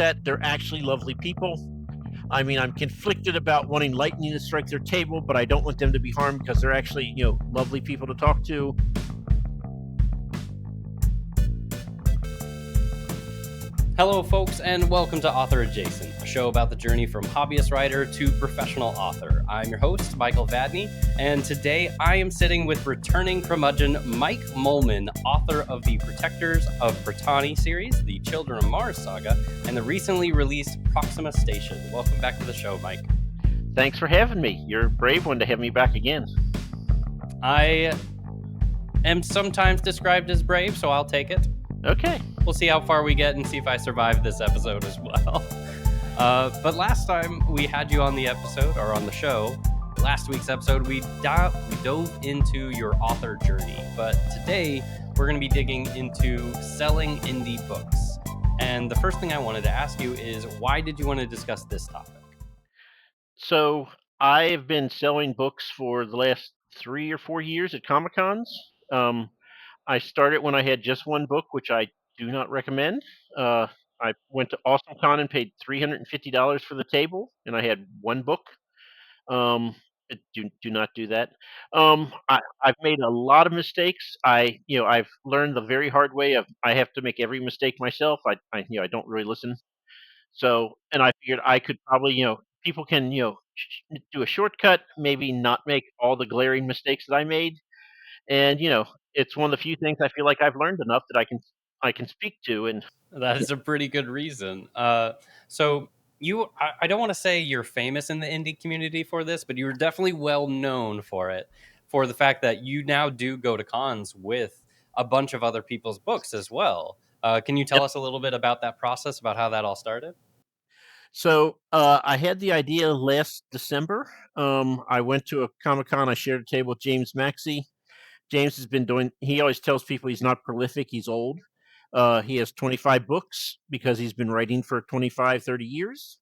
that they're actually lovely people. I mean, I'm conflicted about wanting lightning to strike their table, but I don't want them to be harmed because they're actually, lovely people to talk to. Hello, folks, and welcome to Author Adjacent, a show about the journey from hobbyist writer to professional author. I'm your host, Michael Vadney, and today I am sitting with returning curmudgeon Mike Mollman, author of the Protectors of Brittany series, the Children of Mars saga, and the recently released Proxima Station. Welcome back to the show, Mike. Thanks for having me. You're a brave one to have me back again. I am sometimes described as brave, so I'll take it. Okay. We'll see how far we get and see if I survive this episode as well. But last time we had you on the episode, or on the show, last week's episode, we dove into your author journey. But today, we're going to be digging into selling indie books. And the first thing I wanted to ask you is, why did you want to discuss this topic? So I've been selling books for the last 3 or 4 years at Comic-Cons. I started when I had just one book, which I do not recommend. I went to AwesomeCon and paid $350 for the table, and I had one book. Do not do that. I've made a lot of mistakes. I've learned the very hard way of I have to make every mistake myself. I don't really listen. So, and I figured I could probably, people can, do a shortcut, maybe not make all the glaring mistakes that I made. And, it's one of the few things I feel like I've learned enough that I can speak to. And That is a pretty good reason. So I don't want to say you're famous in the indie community for this, but you're definitely well known for it, for the fact that you now do go to cons with a bunch of other people's books as well. Can you tell yep. us a little bit about that process, about how that all started? So I had the idea last December. I went to a Comic-Con. I shared a table with James Maxey. James has been doing, he always tells people he's not prolific, he's old. He has 25 books because he's been writing for 25, 30 years.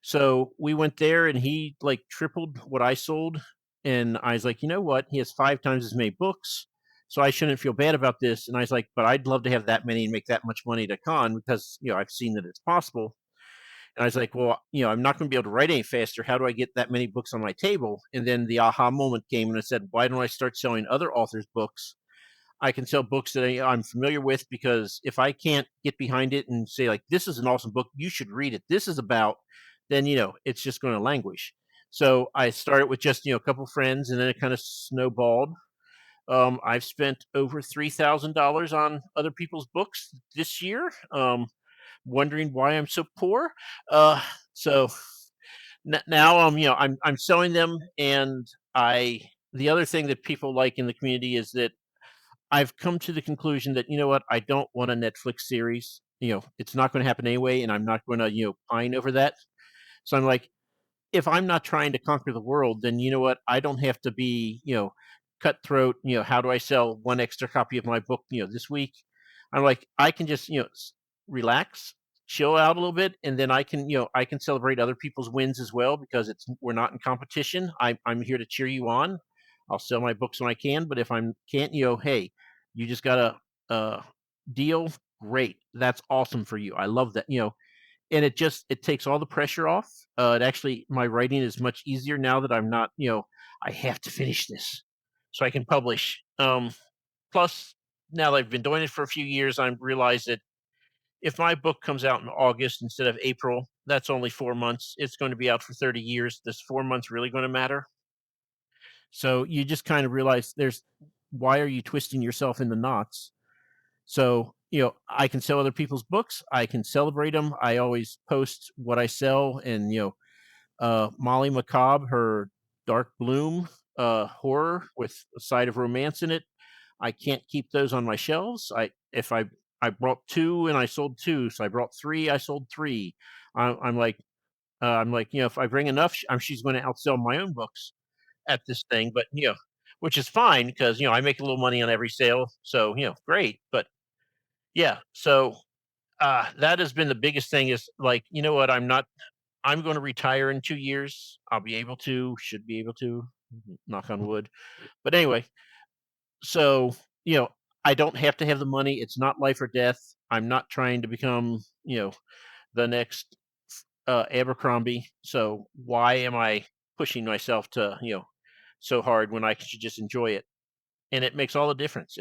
So we went there and he like tripled what I sold. And I was like, you know what? He has 5 times as many books. So I shouldn't feel bad about this. And I was like, but I'd love to have that many and make that much money at a con because, I've seen that it's possible. And I was like, well, I'm not going to be able to write any faster. How do I get that many books on my table? And then the aha moment came and I said, why don't I start selling other authors' books? I can sell books that I'm familiar with because if I can't get behind it and say, like, this is an awesome book, you should read it, this is about, then, it's just going to languish. So I started with just, a couple friends and then it kind of snowballed. I've spent over $3,000 on other people's books this year. Wondering why I'm so poor. So now I'm selling them, and the other thing that people like in the community is that I've come to the conclusion that you know what, I don't want a Netflix series. It's not going to happen anyway, and I'm not going to pine over that. So I'm like, if I'm not trying to conquer the world, then you know what, I don't have to be cutthroat. How do I sell one extra copy of my book this week? I'm like, I can just relax, chill out a little bit, and then I can celebrate other people's wins as well because we're not in competition. I'm here to cheer you on. I'll sell my books when I can, but if I can't, hey, you just got a deal. Great, that's awesome for you. I love that. And it takes all the pressure off. It actually, my writing is much easier now that I'm not, I have to finish this so I can publish. Plus, now that I've been doing it for a few years, I realize that if my book comes out in August instead of April, that's only 4 months. It's going to be out for 30 years. This 4 months really going to matter? So you just kind of realize why are you twisting yourself into knots? So, I can sell other people's books. I can celebrate them. I always post what I sell. And, Molly Macabre, her Dark Bloom horror with a side of romance in it. I can't keep those on my shelves. I brought two and I sold two. So I brought three, I sold three. I'm like, if I bring enough, she's going to outsell my own books at this thing. But, which is fine because, I make a little money on every sale. So, great. But yeah, so that has been the biggest thing is like, you know what? I'm going to retire in 2 years. Should be able to, knock on wood. But anyway, so, you know, I don't have to have the money. It's not life or death. I'm not trying to become, the next Abercrombie. So why am I pushing myself to so hard when I should just enjoy it? And it makes all the difference.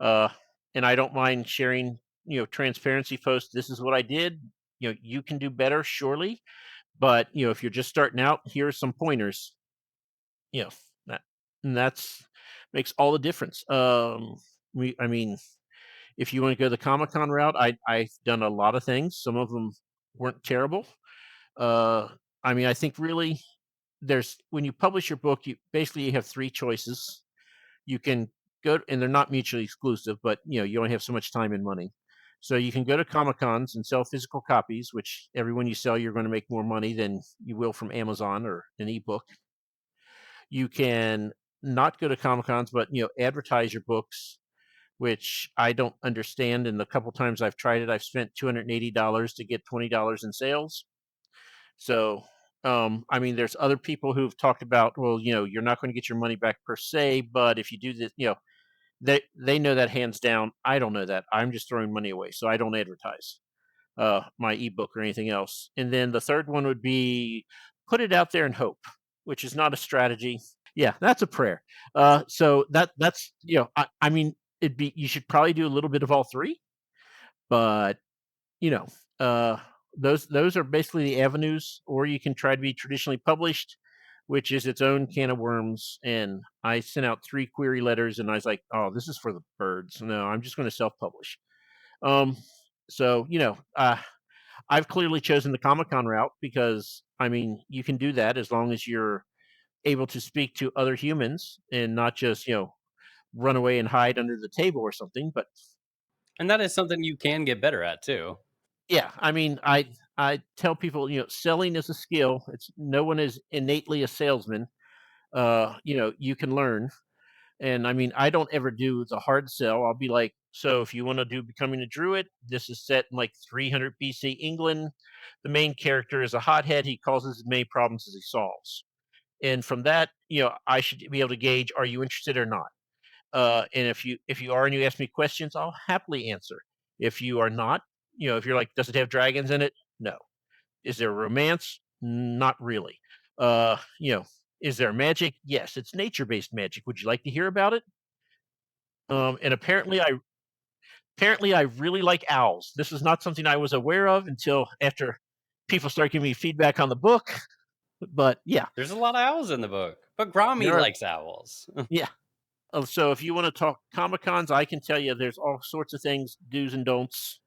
Uh, and I don't mind sharing transparency posts. This is what I did. You can do better, surely, but if you're just starting out, here are some pointers. You know that and that's makes all the difference. I mean, if you want to go the Comic Con route, I've done a lot of things. Some of them weren't terrible. Uh, I mean, I think really there's when you publish your book, you have three choices. You can go, and they're not mutually exclusive, but you only have so much time and money. So you can go to Comic Cons and sell physical copies, which every one you sell, you're going to make more money than you will from Amazon or an ebook. You can not go to Comic Cons, but advertise your books, which I don't understand. And the couple times I've tried it, I've spent $280 to get $20 in sales. So, I mean, there's other people who've talked about, well, you're not going to get your money back per se, but if you do this, they know that hands down. I don't know that. I'm just throwing money away, so I don't advertise my ebook or anything else. And then the third one would be put it out there and hope, which is not a strategy. Yeah, that's a prayer. So that's I mean, it'd be you should probably do a little bit of all three, but you know, uh, those are basically the avenues. Or you can try to be traditionally published, which is its own can of worms. And I sent out 3 query letters, and I was like, "Oh, this is for the birds. No, I'm just going to self-publish." Um, so I've clearly chosen the Comic Con route because I mean, you can do that as long as you're able to speak to other humans and not just run away and hide under the table or something. But And that is something you can get better at too. yeah, I mean, I tell people, selling is a skill. It's no one is innately a salesman. You can learn. And I mean, I don't ever do the hard sell. I'll be like, so if you want to do becoming a druid, this is set in like 300 BC England. The main character is a hothead. He causes as many problems as he solves. And from that, I should be able to gauge, are you interested or not? And if you are and you ask me questions, I'll happily answer. If you are not, if you're like, does it have dragons in it? No. Is there romance? Not really. Uh, you know, is there magic? Yes, it's nature-based magic. Would you like to hear about it? And apparently I really like owls. This is not something I was aware of until after people start giving me feedback on the book. But yeah, There's a lot of owls in the book, but Grommy there are. likes owls. Yeah. So if you want to talk Comic Cons, I can tell you there's all sorts of things, do's and don'ts.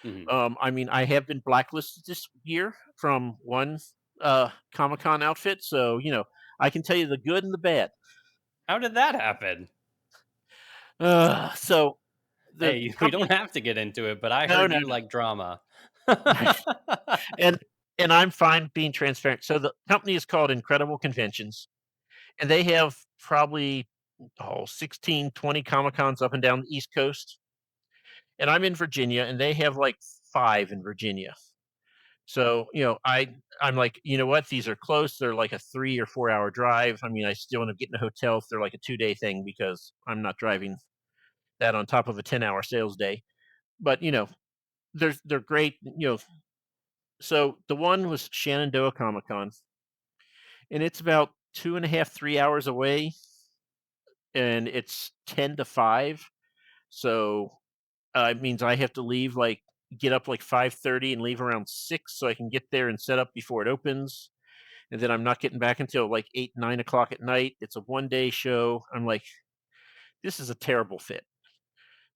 Mhm. I mean, I have been blacklisted this year from one Comic Con outfit, so I can tell you the good and the bad. How did that happen? So the Hey, we company, don't have to get into it, but I no, heard no, you like drama. no, and I'm fine being transparent. So the company is called Incredible Conventions, and they have probably 16, 20 Comic Cons up and down the East Coast, and I'm in Virginia, and they have like 5 in Virginia. So, I'm like, you know what? These are close. They're like a 3 or 4 hour drive. I mean, I still end up getting a hotel if they're like a 2-day thing because I'm not driving that on top of a 10-hour sales day. But they're great. So the one was Shenandoah Comic Con, and it's about 2.5, 3 hours away, and it's 10 to 5. So it means I have to leave get up like 5:30 and leave around 6 so I can get there and set up before it opens. And then I'm not getting back until like 8, 9 o'clock at night. It's a 1-day show. I'm like, this is a terrible fit.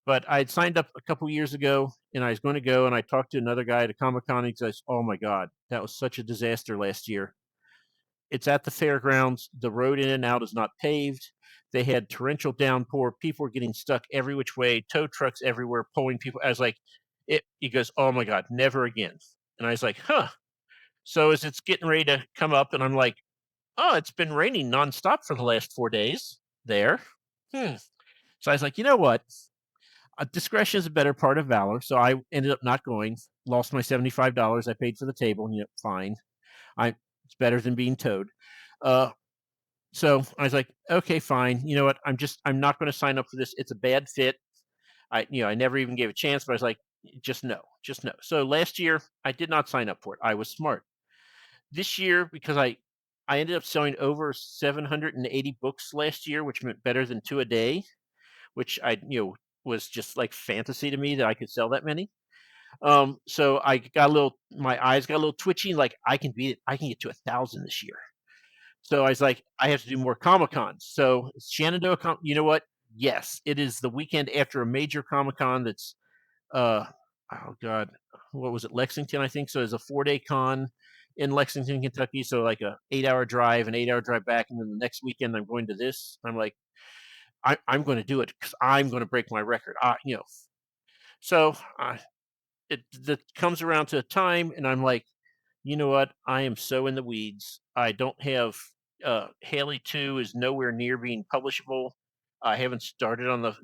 But I'd signed up a couple years ago and I was going to go, and I talked to another guy at a Comic Con. He says, "Oh my God, that was such a disaster last year. It's at the fairgrounds. The road in and out is not paved. They had torrential downpour. People were getting stuck every which way, tow trucks everywhere, pulling people." I was like, he goes, "Oh my God, never again." And I was like, huh. So as it's getting ready to come up, and I'm like, oh, it's been raining nonstop for the last 4 days there. Hmm. So I was like, you know what? Discretion is a better part of valor. So I ended up not going. Lost my $75 I paid for the table. And fine. It's better than being towed. Uh, so I was like, okay, fine. You know what? I'm not going to sign up for this. It's a bad fit. I never even gave a chance, but I was like, just no, just no. So last year I did not sign up for it. I was smart. This year, because I ended up selling over 780 books last year, which meant better than 2 a day, which was just like fantasy to me that I could sell that many. So I got a little my eyes got a little twitchy, like I can beat it. I can get to 1,000 this year. So I was like, I have to do more Comic Cons. So Shenandoah, you know what? Yes, it is the weekend after a major Comic Con that's uh oh god, what was it, Lexington, I think. So it's a 4-day con in Lexington, Kentucky. So like a 8-hour drive, an 8-hour drive back, and then the next weekend I'm going to this. I'm like, I'm going to do it because I'm going to break my record. So it comes around to a time, and I'm like, you know what? I am so in the weeds. I don't have Haley 2 is nowhere near being publishable. I haven't started on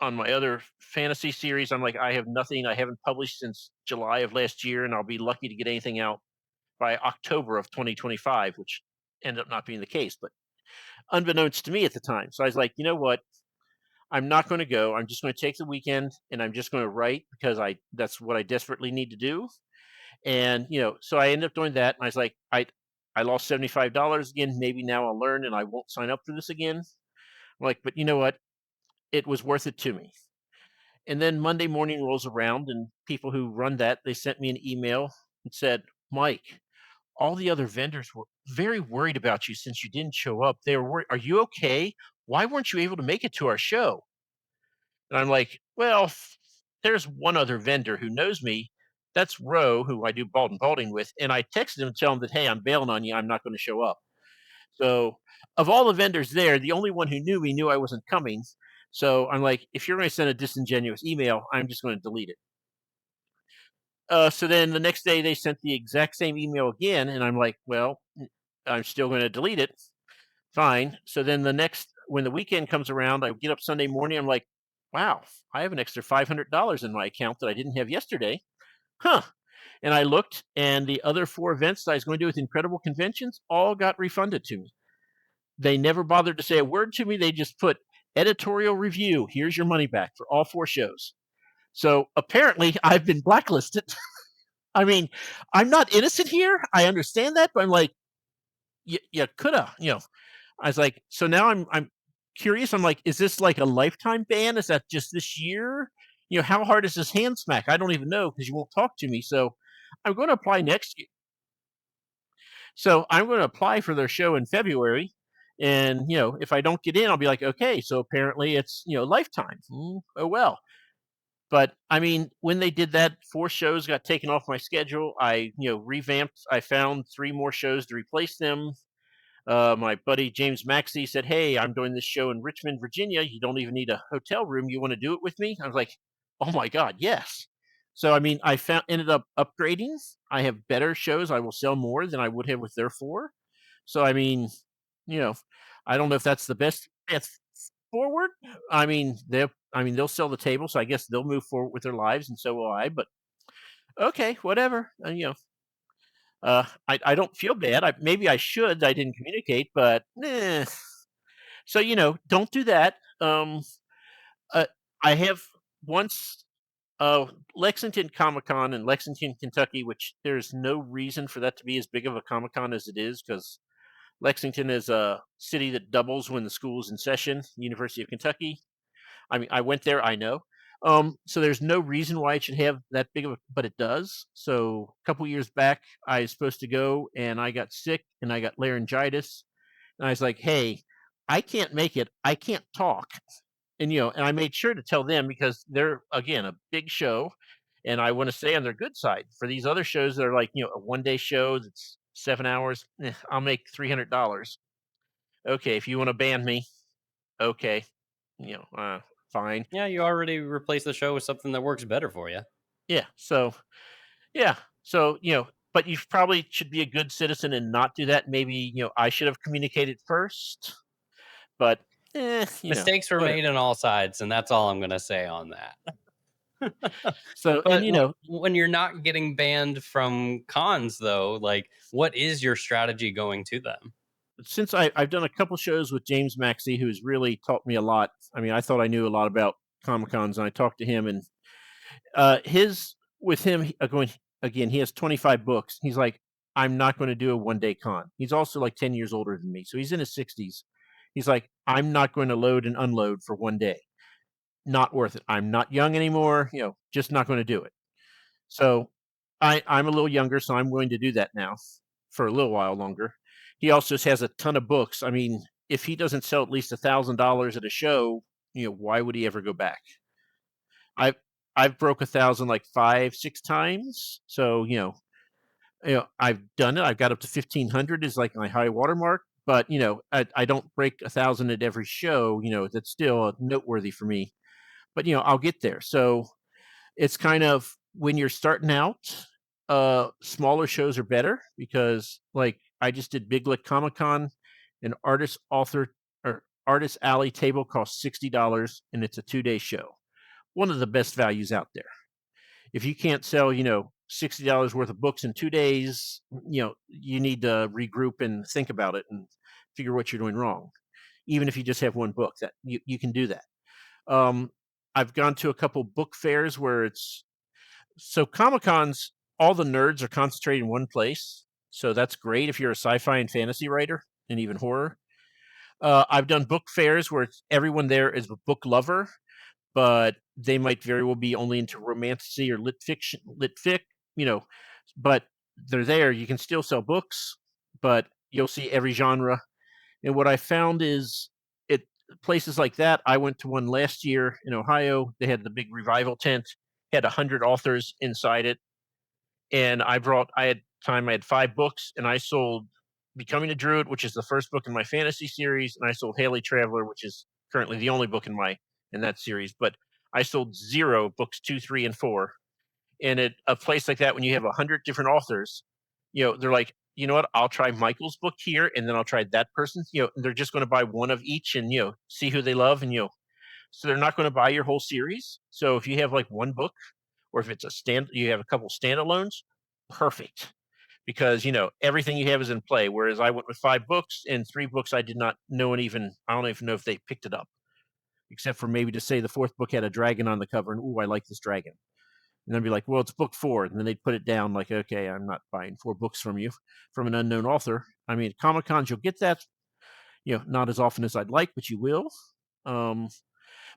on my other fantasy series. I'm like, I have nothing. I haven't published since July of last year, and I'll be lucky to get anything out by October of 2025, which ended up not being the case, but unbeknownst to me at the time. So I was like, you know what? I'm not going to go. I'm just going to take the weekend and I'm just going to write because that's what I desperately need to do. And so I ended up doing that. And I was like, I lost $75 again. Maybe now I'll learn and I won't sign up for this again. I'm like, but you know what? It was worth it to me. And then Monday morning rolls around, and people who run that, they sent me an email and said, Mike, all the other vendors were very worried about you since you didn't show up. They were worried. Are you okay? Why weren't you able to make it to our show? And I'm like, well, there's one other vendor who knows me. That's Roe, who I do Bald and Balding with. And I texted him and tell him that, hey, I'm bailing on you. I'm not going to show up. So of all the vendors there, the only one who knew me knew I wasn't coming. So I'm like, if you're going to send a disingenuous email, I'm just going to delete it. So then the next day they sent the exact same email again. And I'm like, well, I'm still going to delete it. Fine. So then when the weekend comes around, I get up Sunday morning. I'm like, wow, I have an extra $500 in my account that I didn't have yesterday. Huh. And I looked, and the other 4 events that I was going to do with Incredible Conventions all got refunded to me. They never bothered to say a word to me. They just put editorial review. Here's your money back for all 4 shows. So apparently I've been blacklisted. I mean, I'm not innocent here. I understand that, but I'm like, you coulda, I was like, so now I'm curious. I'm like, is this like a lifetime ban? Is that just this year? How hard is this hand smack? I don't even know because you won't talk to me. So I'm going to apply next year. So I'm going to apply for their show in February. And, if I don't get in, I'll be like, okay, so apparently it's, lifetime. Oh, well. But I mean, when they did that, 4 shows got taken off my schedule. I, revamped. I found 3 more shows to replace them. My buddy James Maxey said, hey, I'm doing this show in Richmond, Virginia. You don't even need a hotel room. You want to do it with me? I was like, oh my God, yes. So, I mean, ended up upgrading. I have better shows. I will sell more than I would have with their 4. So, I mean, you know, I don't know if that's the best path forward. They'll sell the table. So I guess they'll move forward with their lives, and so will I. But okay, whatever. I don't feel bad. Maybe I should. I didn't communicate, but so don't do that. Uh, I have once Lexington Comic Con in Lexington, Kentucky, which there's no reason for that to be as big of a Comic Con as it is, because Lexington is a city that doubles when the school's in session. University of Kentucky. I mean, I went there. I know. So there's no reason why it should have that big of a, but it does. So a couple years back, I was supposed to go, and I got sick, and I got laryngitis, and I was like, "Hey, I can't make it. I can't talk." And and I made sure to tell them because they're again a big show, and I want to stay on their good side. For these other shows that are like a 1-day show that's 7 hours, I'll make $300. Okay, if you want to ban me, okay, fine. Yeah, you already replaced the show with something that works better for you. Yeah. So yeah. So but you probably should be a good citizen and not do that. Maybe I should have communicated first, but Mistakes were whatever. made on all sides, and that's all I'm going to say on that. So But and when you're not getting banned from cons, though, like, what is your strategy going to them? since I've done a couple shows with James Maxey, who's really taught me a lot. I mean, I thought I knew a lot about Comic Cons, and I talked to him, and His with him going again. He has 25 books. He's like, I'm not going to do a 1 day con. He's also like 10 years older than me, so he's in his 60s. He's like, I'm not going to load and unload for 1 day. Not worth it. I'm not young anymore. Just not going to do it. So I'm a little younger, so I'm going to do that now for a little while longer. He also just has a ton of books. I mean, if he doesn't sell at least $1,000 at a show, why would he ever go back? I've I've broke 1,000 like 5, 6 times. So, I've done it. I've got up to 1,500 is like my high watermark. But I don't break 1,000 at every show. That's still noteworthy for me. But I'll get there. So it's kind of when you're starting out, smaller shows are better because like I just did Big Lick Comic Con, an artist alley table costs $60 and it's a 2 day show. One of the best values out there. If you can't sell, $60 worth of books in 2 days, you need to regroup and think about it and figure what you're doing wrong. Even if you just have one book, that you can do that. Um, I've gone to a couple book fairs where it's so Comic Cons, all the nerds are concentrated in one place. So that's great if you're a sci-fi and fantasy writer and even horror. I've done book fairs where everyone there is a book lover, but they might very well be only into romantasy or lit fiction, lit fic, you know, but they're there. You can still sell books, but you'll see every genre. And what I found is it places like that. I went to one last year in Ohio. They had the big revival tent, had 100 authors inside it, and I had 5 books, and I sold Becoming a Druid, which is the first book in my fantasy series, and I sold Haley Traveler, which is currently the only book in that series. But I sold 0 books 2, 3, and 4. And at a place like that, when you have 100 different authors, they're like, you know what? I'll try Michael's book here, and then I'll try that person's. They're just going to buy one of each, and see who they love, and so they're not going to buy your whole series. So if you have like one book, or if it's you have a couple standalones, perfect, because everything you have is in play. Whereas I went with 5 books, and 3 books I did not know, and I don't even know if they picked it up, except for maybe to say the 4th book had a dragon on the cover, and ooh, I like this dragon. And then be like, well, it's book 4, and then they'd put it down like, okay, I'm not buying 4 books from you, from an unknown author. I mean, Comic Cons, you'll get that, not as often as I'd like, but you will. Um,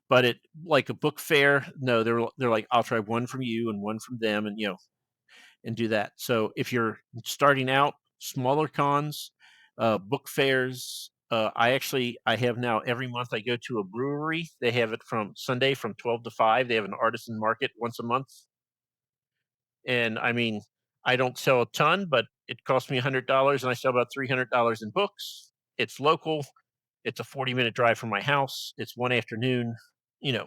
but it like a book fair, no, they're like, I'll try one from you and one from them, and do that. So if you're starting out, smaller cons, book fairs. I have now every month I go to a brewery. They have it from Sunday from 12 to 5. They have an artisan market once a month. And I mean, I don't sell a ton, but it costs me $100 and I sell about $300 in books. It's local. It's a 40-minute drive from my house. It's one afternoon. You know,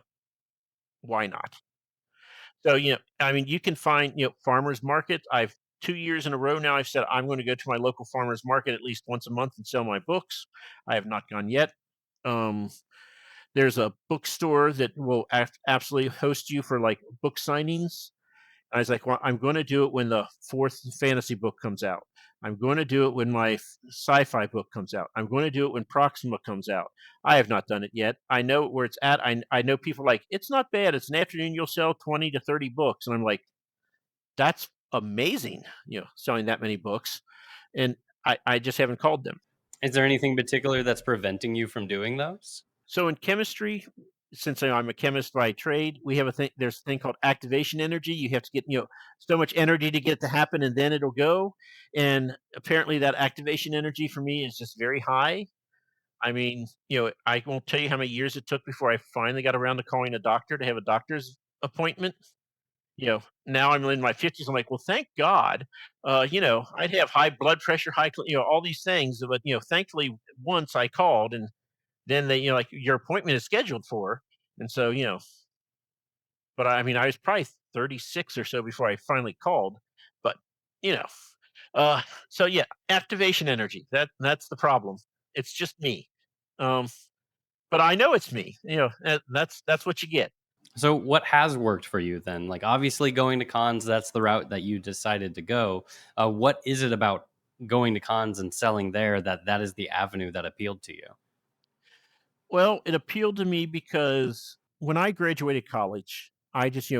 why not? So, I mean, you can find, farmers market. I've 2 years in a row now. I've said I'm going to go to my local farmers market at least once a month and sell my books. I have not gone yet. Um, there's a bookstore that will absolutely host you for like book signings. I was like, well, I'm going to do it when the 4th fantasy book comes out. I'm going to do it when my sci-fi book comes out. I'm going to do it when Proxima comes out. I have not done it yet. I know where it's at. I know people like, it's not bad. It's an afternoon. You'll sell 20 to 30 books. And I'm like, that's amazing, selling that many books. And I just haven't called them. Is there anything particular that's preventing you from doing those? So in chemistry, since I'm a chemist by trade, we have a thing. There's a thing called activation energy. You have to get so much energy to get it to happen, and then it'll go. And apparently, that activation energy for me is just very high. I mean, I won't tell you how many years it took before I finally got around to calling a doctor to have a doctor's appointment. Now I'm in my 50s. I'm like, well, thank God. I'd have high blood pressure, all these things. But thankfully, once I called, and then they, like, your appointment is scheduled for. And so, but I mean, I was probably 36 or so before I finally called. But, you know, uh, so yeah, activation energy. That's the problem. It's just me. Um, but I know it's me. That's what you get. So what has worked for you then? Like obviously going to cons, that's the route that you decided to go. What is it about going to cons and selling there that is the avenue that appealed to you? Well, it appealed to me because when I graduated college, I just,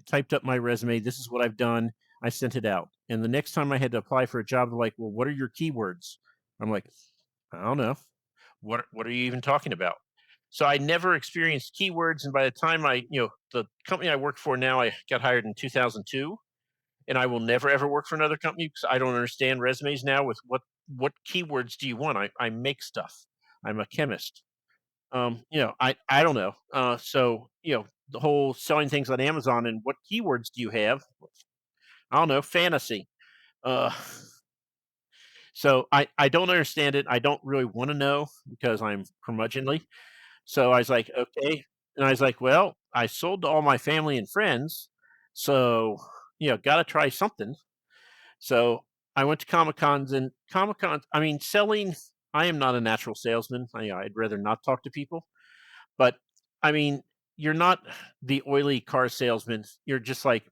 typed up my resume. This is what I've done. I sent it out. And the next time I had to apply for a job, they're like, "Well, what are your keywords?" I'm like, "I don't know. What are you even talking about?" So I never experienced keywords. And by the time the company I work for now, I got hired in 2002, and I will never ever work for another company because I don't understand resumes now. With what keywords do you want? I make stuff. I'm a chemist. I don't know. So the whole selling things on Amazon and what keywords do you have? I don't know. Fantasy. Uh, so I don't understand it. I don't really want to know because I'm curmudgeonly. So I was like, okay, and I was like, well, I sold to all my family and friends, so got to try something. So I went to Comic Cons, and Comic Cons. I mean, selling. I am not a natural salesman. I'd rather not talk to people. But I mean, you're not the oily car salesman. You're just like,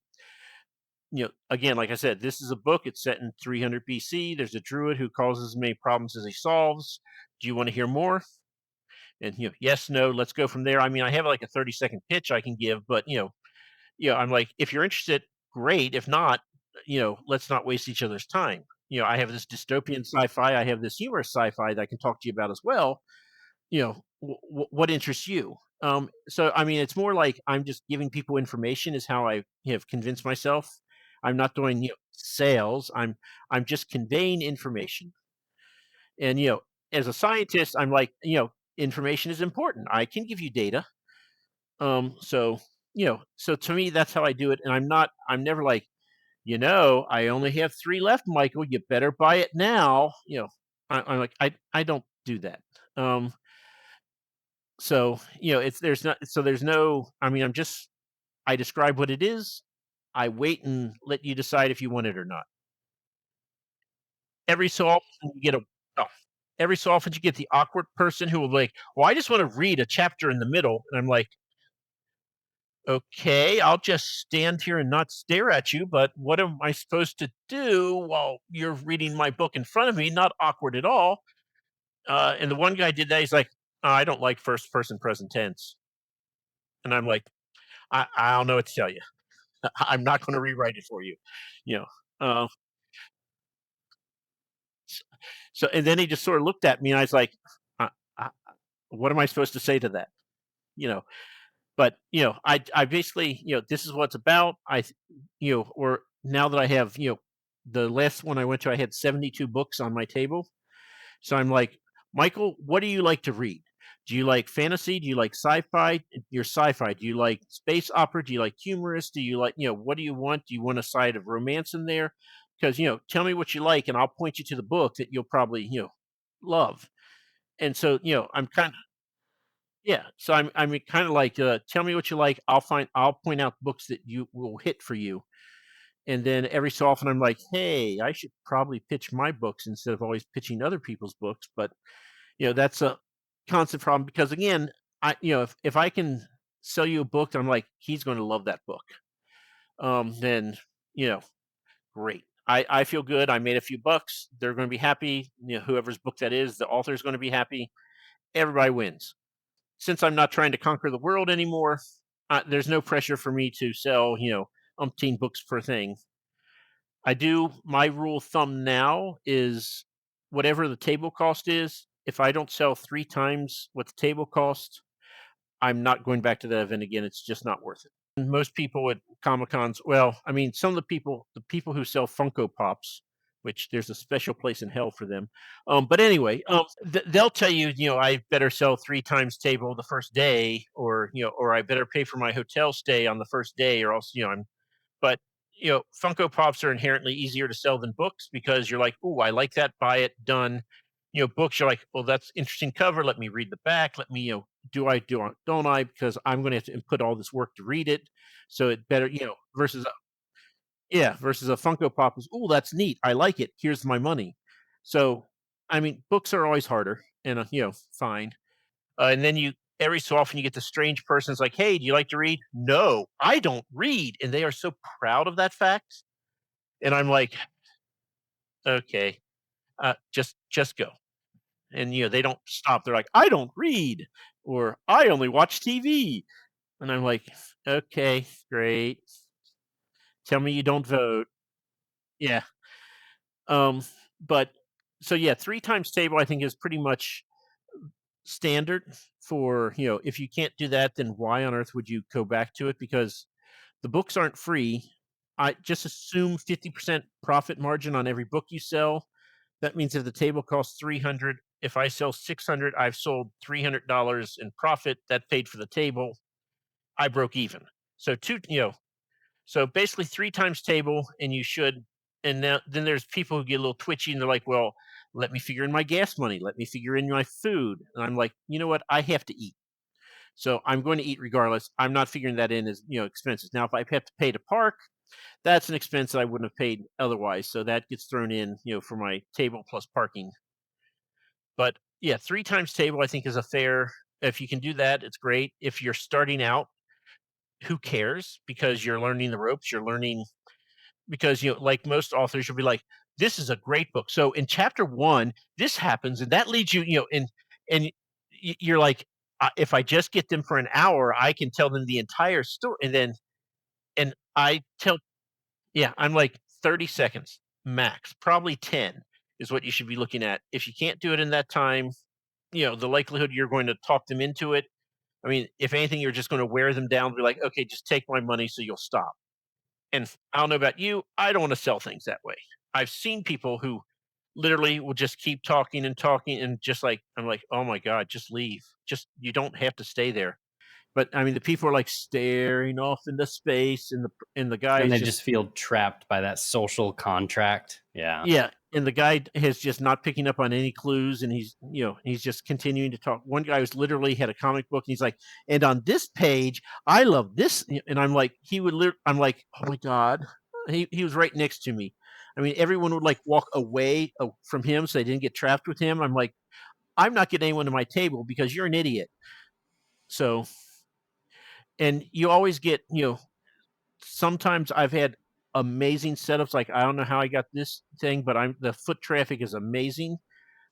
again, like I said, this is a book. It's set in 300 BC. There's a druid who causes as many problems as he solves. Do you want to hear more? And yes, no, let's go from there. I mean, I have like a 30-second pitch I can give, but I'm like, if you're interested, great. If not, let's not waste each other's time. I have this dystopian sci-fi. I have this humorous sci-fi that I can talk to you about as well. What interests you? So I mean, it's more like I'm just giving people information is how I have convinced myself. I'm not doing sales. I'm just conveying information. And as a scientist, I'm like, information is important. I can give you data. So so to me, that's how I do it. And I'm never like, I only have three left, Michael. You better buy it now. I'm like, I don't do that. Um, so it's there's not so there's no. I mean, I describe what it is. I wait and let you decide if you want it or not. Every so often you get a oh, every so often you get the awkward person who will be like, "Well, I just want to read a chapter in the middle," and I'm like, "Okay, I'll just stand here and not stare at you, but what am I supposed to do while you're reading my book in front of me? Not awkward at all." And the one guy did that. He's like, "I don't like first person present tense," and I'm like, I don't know what to tell you. I'm not going to rewrite it for you, you know." Uh, so and then he just sort of looked at me, and I was like, uh, uh, "What am I supposed to say to that?" You know. But I basically this is what it's about. Or now that I have the last one I went to, I had 72 books on my table. So I'm like, Michael, what do you like to read? Do you like fantasy? Do you like sci-fi? Your sci-fi. Do you like space opera? Do you like humorous? Do you like, what do you want? Do you want a side of romance in there? Because, tell me what you like and I'll point you to the book that you'll probably, love. And so, I'm kind of, yeah. So I'm kind of like, tell me what you like. I'll point out books that you will hit for you. And then every so often I'm like, hey, I should probably pitch my books instead of always pitching other people's books. But that's a constant problem because again, if I can sell you a book, I'm like, he's going to love that book. Then you know, great. I feel good. I made a few bucks. They're going to be happy. Whoever's book that is, the author's going to be happy. Everybody wins. Since I'm not trying to conquer the world anymore, there's no pressure for me to sell, umpteen books per thing. I do. My rule of thumb now is whatever the table cost is. If I don't sell three times what the table cost, I'm not going back to that event again. It's just not worth it. And most people at Comic Cons, well, I mean, some of the people who sell Funko Pops, which there's a special place in hell for them. But anyway, they'll tell you, I better sell three times table the first day, or or I better pay for my hotel stay on the first day, or else, I'm but Funko Pops are inherently easier to sell than books because you're like, "Oh, I like that, buy it, done." Books you're like, "Well, that's interesting cover. Let me read the back. Let me, don't I? Because I'm going to have to put all this work to read it. So it better, versus versus a Funko Pop is, oh, that's neat. I like it. Here's my money. So, I mean, books are always harder, and fine. And then every so often you get the strange person that's like, "Hey, do you like to read?" "No, I don't read." And they are so proud of that fact. And I'm like, "Okay, just go." And they don't stop. They're like, "I don't read," or "I only watch TV." And I'm like, "Okay, great." Tell me you don't vote. Yeah. Um, but so yeah, 3 times table I think is pretty much standard for, if you can't do that, then why on earth would you go back to it? Because the books aren't free. I just assume 50% profit margin on every book you sell. That means if the table costs 300, if I sell 600, I've sold $300 in profit. That paid for the table. I broke even. So so basically 3 times table, and you should. And now then there's people who get a little twitchy and they're like, well, let me figure in my gas money. Let me figure in my food. And I'm like, you know what? I have to eat. So I'm going to eat regardless. I'm not figuring that in as, expenses. Now, if I have to pay to park, that's an expense that I wouldn't have paid otherwise. So that gets thrown in, for my table plus parking. But yeah, 3 times table I think is a fair. If you can do that, it's great. If you're starting out, who cares? Because you're learning the ropes. You're learning because like most authors, you'll be like, "This is a great book." So in chapter 1, this happens, and that leads you, and you're like, if I just get them for an hour, I can tell them the entire story, and I tell, yeah, I'm like 30 seconds max, probably 10 is what you should be looking at. If you can't do it in that time, the likelihood you're going to talk them into it. I mean, if anything, you're just going to wear them down. Be like, okay, just take my money, so you'll stop. And I don't know about you, I don't want to sell things that way. I've seen people who literally will just keep talking and talking, and just like, I'm like, oh my god, just leave. Just, you don't have to stay there. But I mean, the people are like staring off into space, and the guy And is they just, just feel trapped by that social contract. Yeah. yeah, and the guy has just not picking up on any clues, and he's just continuing to talk. One guy was literally had a comic book, and he's like, and on this page, I love this, and I'm like, I'm like, oh my god, he was right next to me. I mean, everyone would like walk away from him so they didn't get trapped with him. I'm like, I'm not getting anyone to my table because you're an idiot. So, and you always get, sometimes I've had amazing setups. Like, I don't know how I got this thing, but the foot traffic is amazing.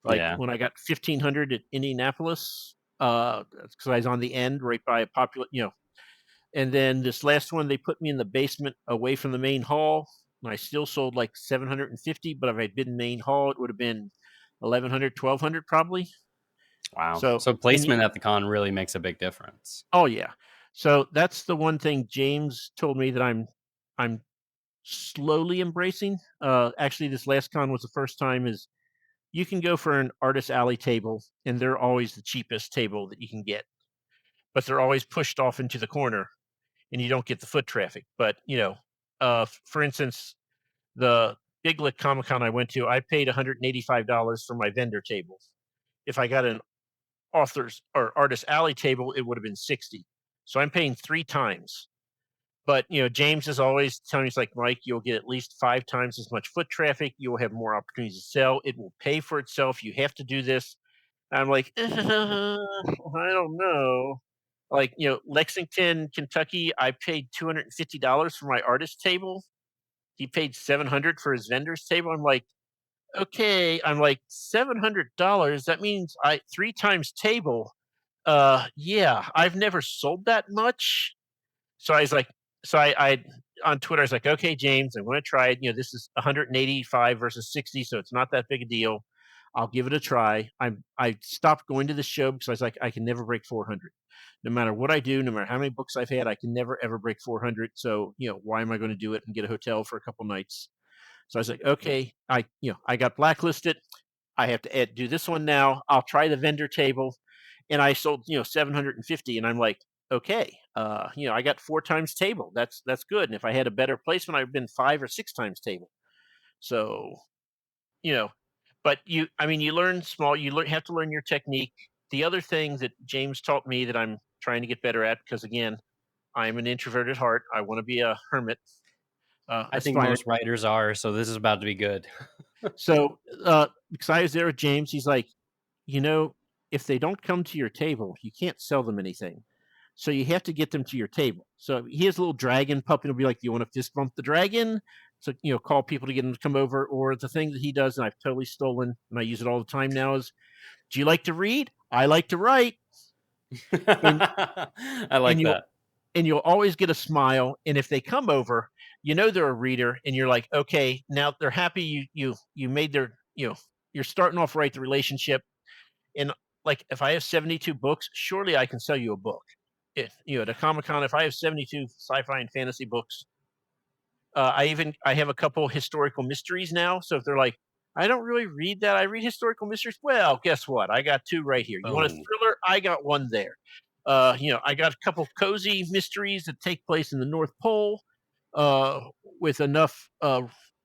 Like Yeah. when I got 1,500 at Indianapolis, because I was on the end right by a popular, and then this last one, they put me in the basement away from the main hall. And I still sold like 750, but if I'd been in main hall, it would have been 1,100, 1,200 probably. Wow. So, So placement at the con really makes a big difference. oh yeah. So that's the one thing James told me that I'm slowly embracing. Actually, this last con was the first time is you can go for an artist alley table, and they're always the cheapest table that you can get, but they're always pushed off into the corner, and you don't get the foot traffic. But for instance, the Big Lick Comic Con I went to, I paid $185 for my vendor table. If I got an author's or artist alley table, it would have been 60. So I'm paying 3 times. But James is always telling me, he's like, Mike, you'll get at least 5 times as much foot traffic. You'll have more opportunities to sell. It will pay for itself. You have to do this. And I'm like, I don't know. Like, Lexington, Kentucky, I paid $250 for my artist table. He paid 700 for his vendor's table. I'm like, okay. I'm like, $700. That means 3 times table. Yeah, I've never sold that much. So I was like, I on Twitter, I was like, okay, James, I'm going to try it. This is 185 versus 60, so it's not that big a deal. I'll give it a try. I stopped going to the show because I was like, I can never break 400. No matter what I do, no matter how many books I've had, I can never ever break 400. So why am I going to do it and get a hotel for a couple nights? So I was like, okay, I got blacklisted. I have to do this one now. I'll try the vendor table, and I sold 750, and I'm like, okay, I got 4 times table. That's good. And if I had a better placement, I've been 5 or 6 times table. So you know, but I mean, you learn small. Have to learn your technique. The other thing that James taught me that I'm trying to get better at, because again, I'm an introvert at heart. I want to be a hermit. I think Aspire. most writers are, so this is about to be good. So, because I was there with James, he's like, you know, if they don't come to your table, you can't sell them anything. So you have to get them to your table. So he has a little dragon puppy. He'll be like, "Do you want to fist bump the dragon?" So call people to get them to come over. Or the thing that he does, and I've totally stolen, and I use it all the time now, is, "Do you like to read? I like to write." And I and like you'll that. and you'll always get a smile. And if they come over, they're a reader, and you're like, okay, now they're happy you made their, you're starting off right, the relationship. And like, if I have 72 books, surely I can sell you a book. If at a Comic Con, if I have 72 sci-fi and fantasy books, I have a couple historical mysteries now. So if they're like, I don't really read that, I read historical mysteries. Well, guess what? I got two right here. You want a Boom. thriller? I got one there. I got a couple cozy mysteries that take place in the North Pole, uh, with enough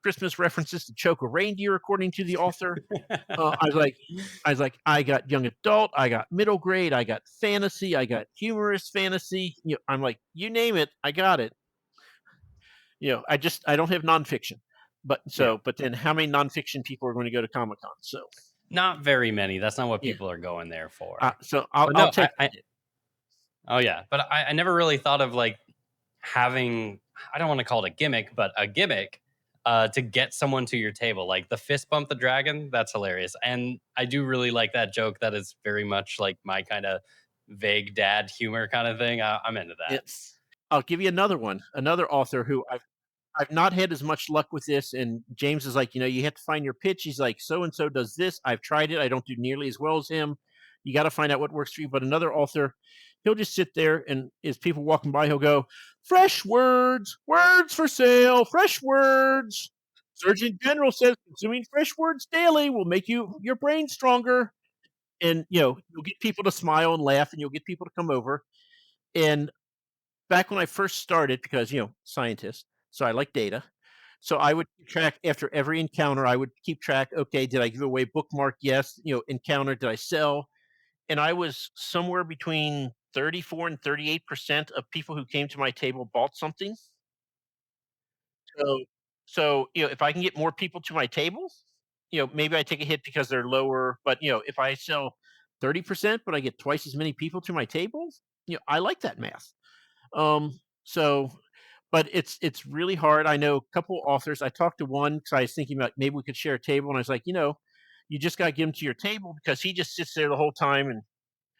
Christmas references to choke a reindeer, according to the author. Uh, I was like, I got young adult, I got middle grade, I got fantasy, I got humorous fantasy. I'm like, you name it, I got it. I don't have nonfiction, Yeah. but then how many nonfiction people are going to go to Comic Con? So Not very many. That's not what yeah, people are going there for. so I'll But I'll no, take it. oh yeah, but I never really thought of like having, I don't want to call it a gimmick, but a gimmick to get someone to your table. Like the fist bump the dragon, that's hilarious. And I do really like that joke. That is very much like my kind of vague dad humor kind of thing. I'm into that. It's I'll give you another one, another author who I've not had as much luck with this. And James is like, you have to find your pitch. He's like, so and so does this. I've tried it. I don't do nearly as well as him. You got to find out what works for you. But another author, he'll just sit there, and as people walking by, he'll go, fresh words, words for sale, fresh words. Surgeon General says consuming fresh words daily will make your brain stronger. And you'll get people to smile and laugh, and you'll get people to come over. And back when I first started, because scientist, so I like data. So I would keep track after every encounter. I would keep track. Okay, did I give away bookmark? Yes. Encounter. Did I sell? And I was somewhere between 34 and 38% of people who came to my table bought something. So, if I can get more people to my table, maybe I take a hit because they're lower. But if I sell 30%, but I get twice as many people to my table, I like that math. So, but it's really hard. I know a couple authors. I talked to one because I was thinking about maybe we could share a table, and I was like, you just got to get him to your table, because he just sits there the whole time and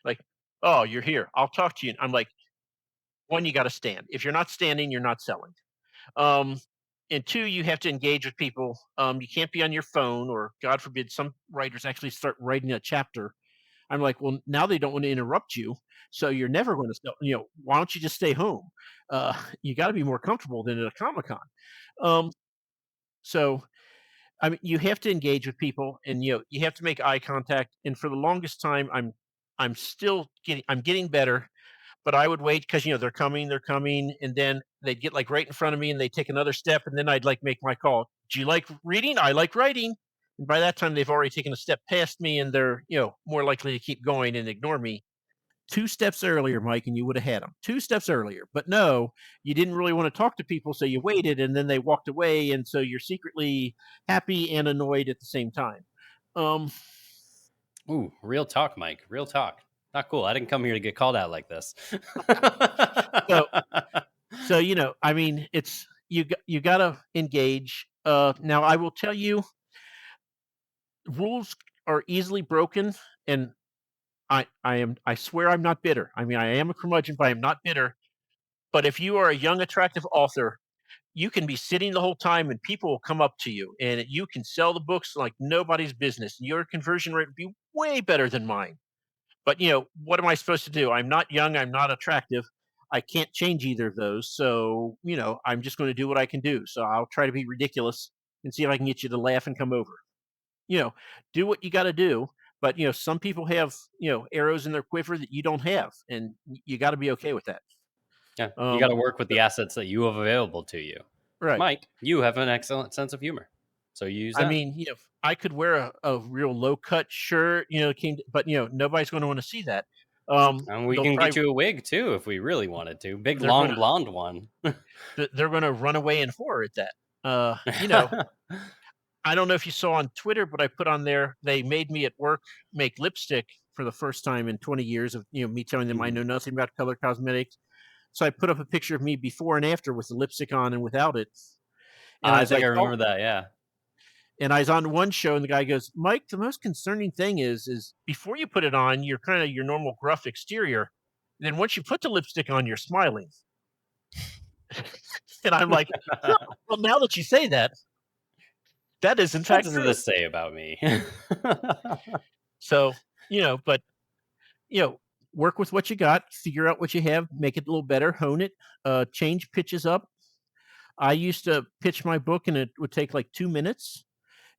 like, oh, you're here. I'll talk to you. I'm like, one, you got to stand. If you're not standing, you're not selling. Um, and two, you have to engage with people. You can't be on your phone, or God forbid, some writers actually start writing a chapter. I'm like, well, now they don't want to interrupt you, so you're never going to sell. Why don't you just stay home? You got to be more comfortable than at a Comic Con. Um, so I mean, you have to engage with people, and you have to make eye contact. And for the longest time, I'm still getting better, but I would wait because they're coming, and then they'd get like right in front of me, and they take another step, and then I'd like make my call. Do you like reading? I like writing. And by that time, they've already taken a step past me, and they're more likely to keep going and ignore me. Two steps earlier, Mike, and you would have had them. Two steps earlier, but no, you didn't really want to talk to people, so you waited, and then they walked away, and so you're secretly happy and annoyed at the same time. Um, Ooh, real talk, Mike. Real talk. Not cool. I didn't come here to get called out like this. so I mean, it's you got to engage. Now I will tell you, rules are easily broken, and I swear I'm not bitter. I mean, I am a curmudgeon, but I am not bitter. But if you are a young, attractive author, you can be sitting the whole time, and people will come up to you, and you can sell the books like nobody's business. Your conversion rate would be way better than mine. But what am I supposed to do? I'm not young. I'm not attractive. I can't change either of those. So I'm just going to do what I can do. So I'll try to be ridiculous and see if I can get you to laugh and come over. You know, do what you got to do. But some people have arrows in their quiver that you don't have, and you got to be okay with that. Yeah, you got Um, to work with the assets that you have available to you. right. Mike, you have an excellent sense of humor, so you use I that. mean, I could wear a real low cut shirt, but nobody's going to want to see that. And we They'll can get probably you a wig too if we really wanted to. Big they're long gonna blonde one. they're gonna run away in horror at that. I don't know if you saw on Twitter, but I put on there, they made me at work make lipstick for the first time in 20 years of me telling them I Mhm. know nothing about color cosmetics. So I put up a picture of me before and after with the lipstick on and without it. And I I was think I like, remember oh, that. Yeah. and I was on one show, and the guy goes, Mike, the most concerning thing is before you put it on, you're kind of your normal gruff exterior. Then once you put the lipstick on, you're smiling. And I'm like, "Huh, well, now that you say that, that is in What fact does true." this say about me? So, but, you know, work with what you got, figure out what you have, make it a little better, hone it, change pitches up. I used to pitch my book and it would take like 2 minutes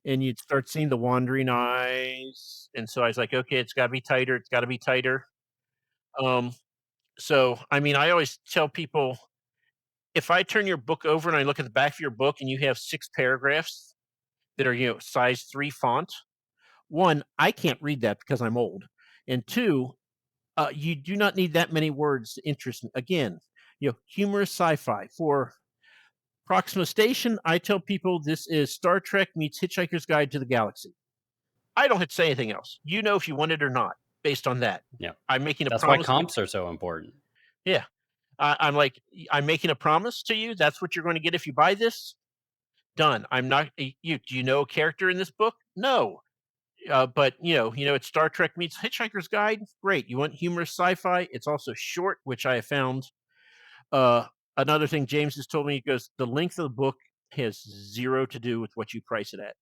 and you'd start seeing the wandering eyes. And so I was like, okay, it's gotta be tighter, it's gotta be tighter. Um, so I mean, I always tell people if I turn your book over and I look at the back of your book and you have 6 paragraphs that are, size 3 font, 1, I can't read that because I'm old. And 2, you do not need that many words to interest me. Again, humorous sci-fi. For Proxima Station, I tell people this is Star Trek meets Hitchhiker's Guide to the Galaxy. I don't have to say anything else. You know if you want it or not based on that. Yeah. I'm making a That's why promise. comps are so important. Yeah. I'm like, I'm making a promise to you. That's what you're going to get if you buy this. Done. I'm not. Do you know a character in this book? No. But it's Star Trek meets Hitchhiker's Guide. Great. You want humorous sci-fi? It's also short, which I have found. Uh, Another thing James has told me, he goes, the length of the book has zero to do with what you price it at,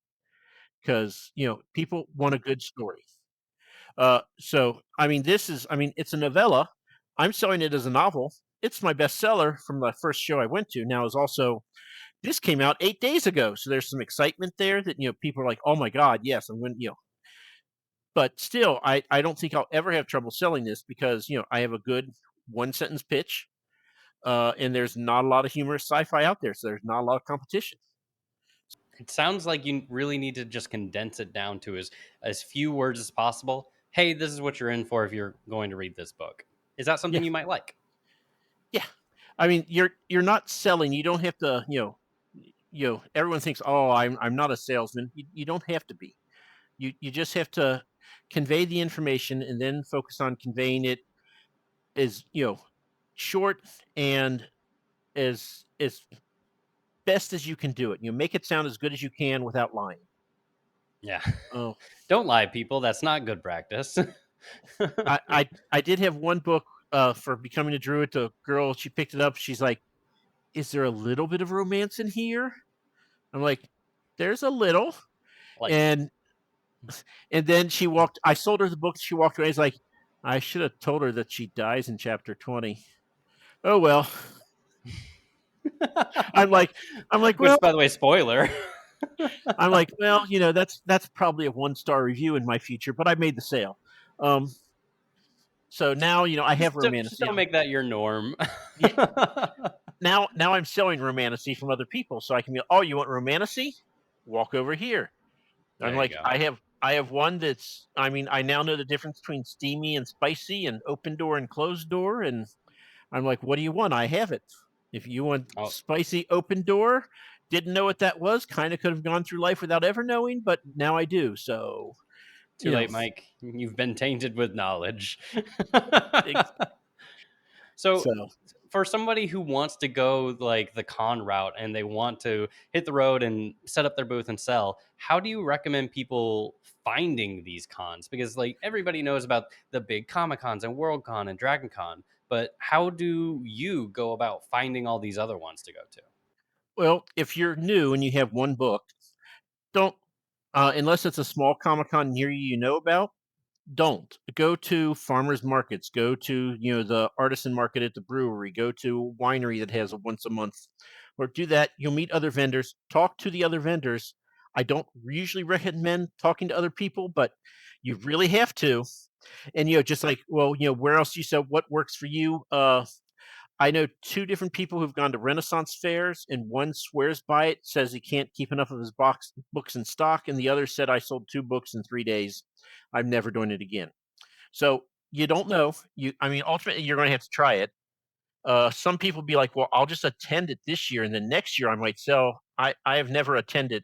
because people want a good story. So it's a novella. I'm selling it as a novel. It's my bestseller from the first show I went to. Now is also this came out 8 days ago, so there's some excitement there that people are like, oh my god, yes, I'm going. But still, I don't think I'll ever have trouble selling this because I have a good one sentence pitch, and there's not a lot of humorous sci-fi out there, so there's not a lot of competition. It sounds like you really need to just condense it down to as few words as possible. Hey, this is what you're in for if you're going to read this book. Is that Yeah, something you might like? yeah. I mean, you're not selling. You don't have to. Everyone thinks, oh, I'm not a salesman. You don't have to be. You just have to convey the information and then focus on conveying it as short and as best as you can do it. Make it sound as good as you can without lying. Yeah. Oh, Don't lie, people. That's not good practice. I did have one book for becoming a druid. The girl, she picked it up. She's like, "Is there a little bit of romance in here?" I'm like, "There's a little." Like, And then she walked. I sold her the book. She walked away. It's like, I should have told her that she dies in chapter 20. Oh well. I'm like, I'm like, well, which, by the way, spoiler. that's probably a 1-star review in my future, but I made the sale. Um, so now I have Just romance. don't make that your norm. Yeah, now I'm selling romantasy from other people, so I can be. Oh, you want romantasy? Walk over here. I'm There you like, go. I have one that's. I mean, I now know the difference between steamy and spicy, and open door and closed door, and I'm like, what do you want? I have it. If you want Oh, spicy open door, didn't know what that was. Kind of could have gone through life without ever knowing, but now I do. So too you know, late, Mike. You've been tainted with knowledge. ex- So, so for somebody who wants to go like the con route and they want to hit the road and set up their booth and sell, how do you recommend people finding these cons? Because like everybody knows about the big Comic Cons and Worldcon and Dragon Con, but how do you go about finding all these other ones to go to? well, if you're new and you have one book, don't unless it's a small Comic Con near you about. Don't go to farmers markets. Go to the artisan market at the brewery. Go to a winery that has a once a month, or do that. You'll meet other vendors. Talk to the other vendors. I don't usually recommend talking to other people, but you really have to. And just like, well, where else you sell? What works for you? I know 2 different people who've gone to Renaissance fairs, and one swears by it, says he can't keep enough of his books in stock, and the other said, I sold 2 books in 3 days. I'm never doing it again. So you don't know. Ultimately, you're going to have to try it. Some people be like, well, I'll just attend it this year, and then next year I might sell. I have never attended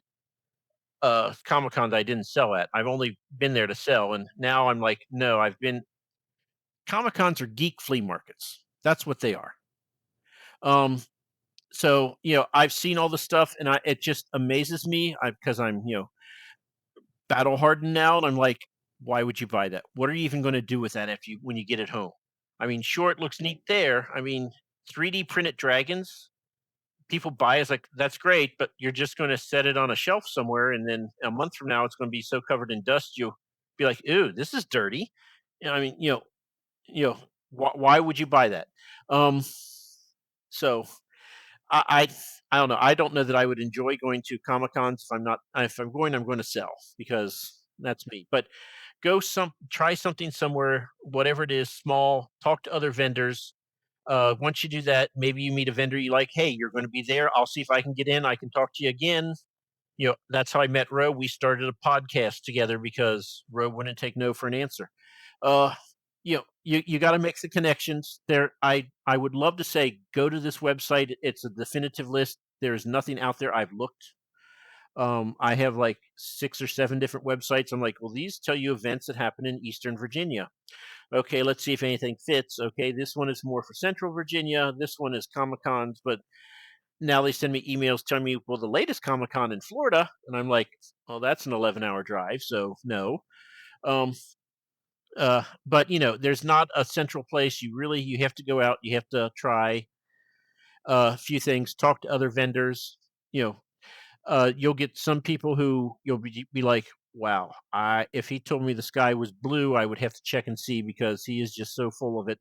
Comic Con that I didn't sell at. I've only been there to sell, and now I'm like, no, I've been. Comic Cons are geek flea markets. That's what they are. Um, so I've seen all the stuff, and it just amazes me because I'm battle hardened now, and I'm like, why would you buy that? What are you even going to do with that after when you get it home? I mean, sure, it looks neat there. I mean, 3D printed dragons, people buy it's like, "That's great," but you're just gonna set it on a shelf somewhere, and then a month from now, it's gonna be so covered in dust, you'll be like, "Ew, this is dirty." I mean, you know, why would you buy that? Um, so I, I I don't know. I don't know that I would enjoy going to Comic Cons if I'm not if I'm going, I'm going to sell because that's me. But try something somewhere, whatever it is, small. Talk to other vendors. Once you do that, maybe you meet a vendor you like. Hey, you're going to be there. I'll see if I can get in. I can talk to you again. That's how I met Ro. We started a podcast together because Ro wouldn't take no for an answer. Uh, you got to make the connections there. I would love to say go to this website. It's a definitive list. There's nothing out there. I've looked. I have like 6 or 7 different websites. I'm like, well, these tell you events that happen in Eastern Virginia. Okay, let's see if anything fits. Okay, this one is more for Central Virginia. This one is Comic Cons, but now they send me emails telling me, well, the latest Comic Con in Florida, and I'm like, well, that's an 11-hour drive, so no. Um, but there's not a central place. You have to go out. You have to try a few things. Talk to other vendors. You know, you'll get some people who you'll be like, wow, if he told me the sky was blue, I would have to check and see because he is just so full of it.